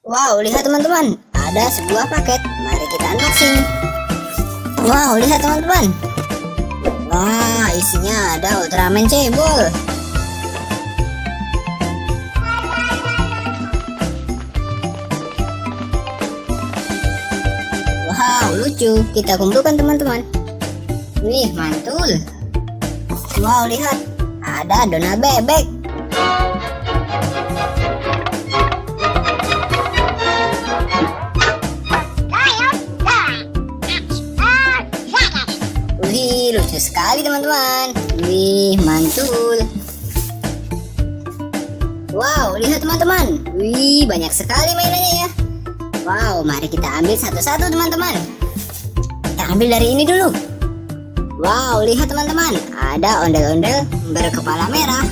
Wow, lihat teman-teman, ada sebuah paket. Mari kita unboxing. Wow, lihat teman-teman. Wah, isinya ada Ultraman cebol. Wow, lucu. Kita kumpulkan teman-teman. Wih, mantul. Wow, lihat, ada Dona bebek. Wih, lucu sekali teman-teman. Wih, mantul. Wow, lihat teman-teman. Wih, banyak sekali mainannya ya. Wow, mari kita ambil satu-satu teman-teman. Kita ambil dari ini dulu. Wow, lihat teman-teman. Ada ondel-ondel berkepala merah.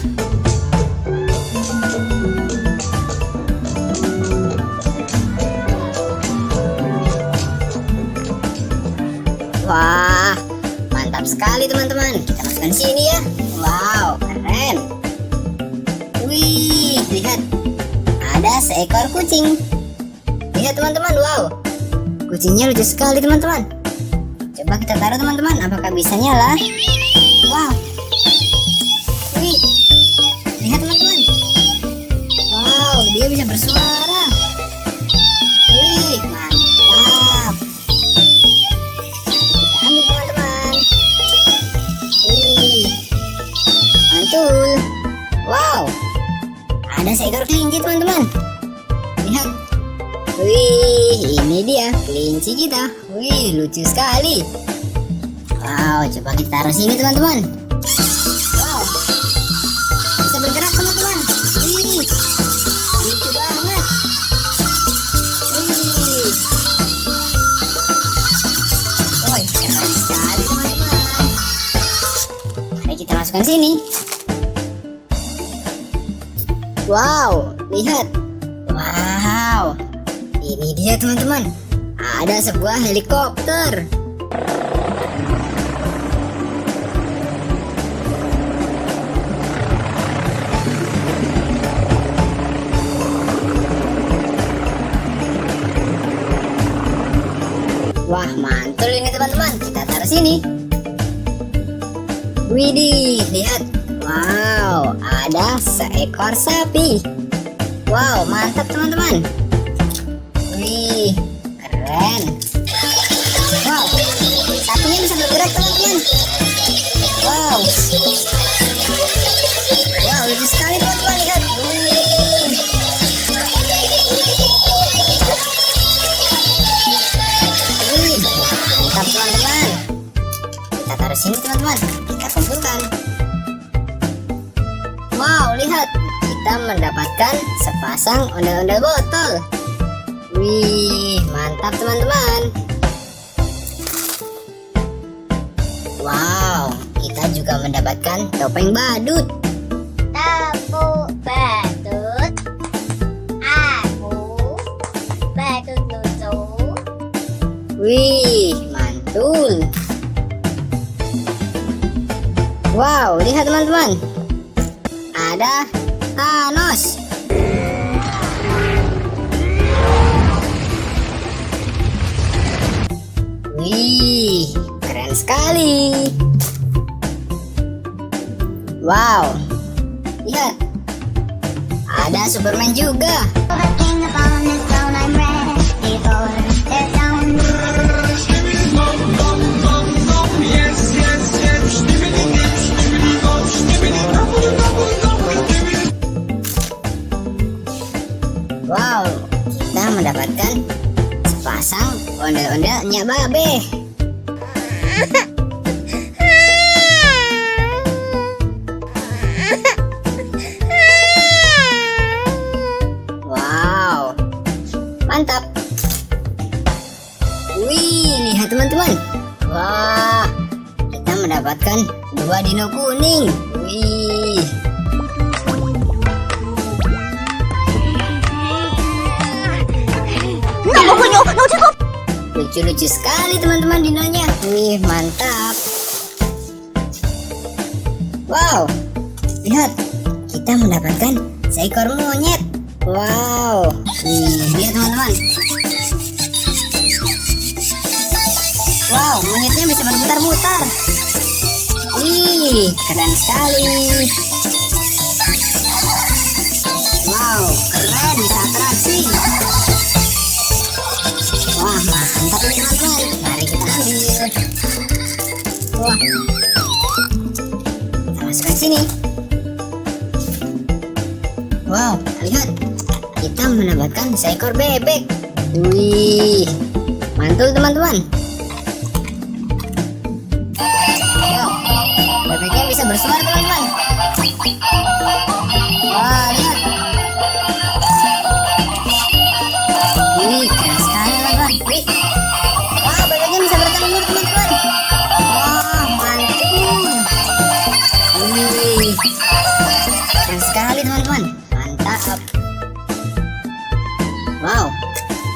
Wah, mantap sekali teman-teman. Kita masukkan sini ya. Wow, keren. Wih, lihat, ada seekor kucing. Lihat teman-teman, wow, kucingnya lucu sekali teman-teman. Coba kita taruh teman-teman, apakah bisa nyala? Wow, wih, lihat teman-teman. Wow, dia bisa bersuara. Wih, mantap. Kita ambil teman-teman. Wih, mantul. Wow, ada seekor kelinci teman-teman. Lihat. Wih, ini dia kelinci kita. Wih, lucu sekali. Wow, coba kita taruh sini teman-teman. Wow, bisa bergerak teman-teman. Wih, lucu banget. Wih, woi, keren sekali teman-teman. Mari kita masukkan sini. Wow, lihat. Wow, ini dia teman-teman. Ada sebuah helikopter. Wah, mantul ini teman-teman. Kita taruh sini. Widih, lihat. Wow, ada seekor sapi. Wow, mantap teman-teman. Wih, keren. Wow, sapinya bisa bergerak teman-teman. Wow, wow, lucu sekali teman-teman, lihat. Wih. Wih, mantap teman-teman. Kita taruh sini teman-teman. Kita kumpulkan. Wow, lihat, kita mendapatkan sepasang ondel-ondel botol. Wih, mantap teman-teman. Wow, kita juga mendapatkan topeng badut. Tapu badut, aku badut lucu. Wih, mantul. Wow, lihat teman-teman. Ada Thanos. Wih, keren sekali. Wow, lihat, ada Superman juga. Wow, kita mendapatkan sepasang ondel-ondelnya babe. Wow, mantap. Wih, lihat teman-teman. Wah, kita mendapatkan dua dino kuning. Wih. lucu-lucu sekali teman-teman dinonya. Wih, mantap. Wow, lihat, kita mendapatkan seekor monyet. Wow, lihat teman-teman. Wow, monyetnya bisa berputar-putar. Wih, keren sekali. Wow, keren, bisa atraksi. Wah, mantap ini teman-teman. Mari kita ambil. Wah, kita masukkan sini. Wow, lihat, kita mendapatkan seekor bebek. Wih, mantul teman-teman. Wow, bebeknya bisa bersuara teman-teman. Wah, lihat. Wih, keren sekali teman-teman. Wih, wah, bebeknya bisa bertelur teman-teman. Wah, mantul. Wih, keren sekali teman-teman. Mantap. Wow,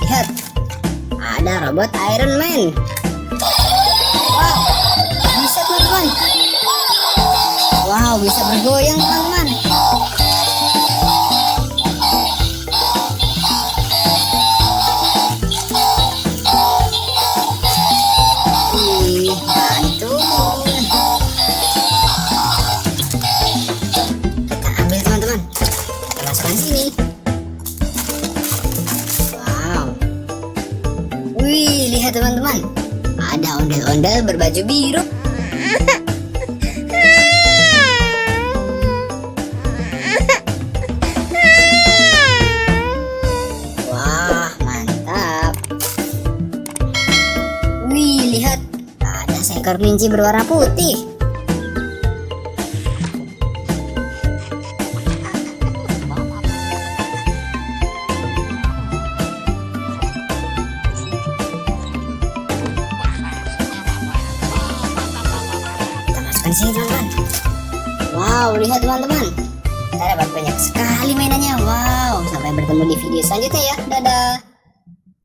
lihat, ada robot Iron Man. Wow, bisa teman-teman. Wow, bisa bergoyang teman-teman. Wih, mantul. Kita ambil teman-teman. Kita masukkan sini. Wow. Wih, lihat teman-teman. Ada ondel-ondel berbaju biru. Wah, mantap. Wih, lihat. Ada seekor kelinci berwarna putih. Kita masukkan sini teman-teman. Wow, lihat teman-teman. Kita dapat banyak sekali mainannya. Wow, sampai bertemu di video selanjutnya ya. Dadah.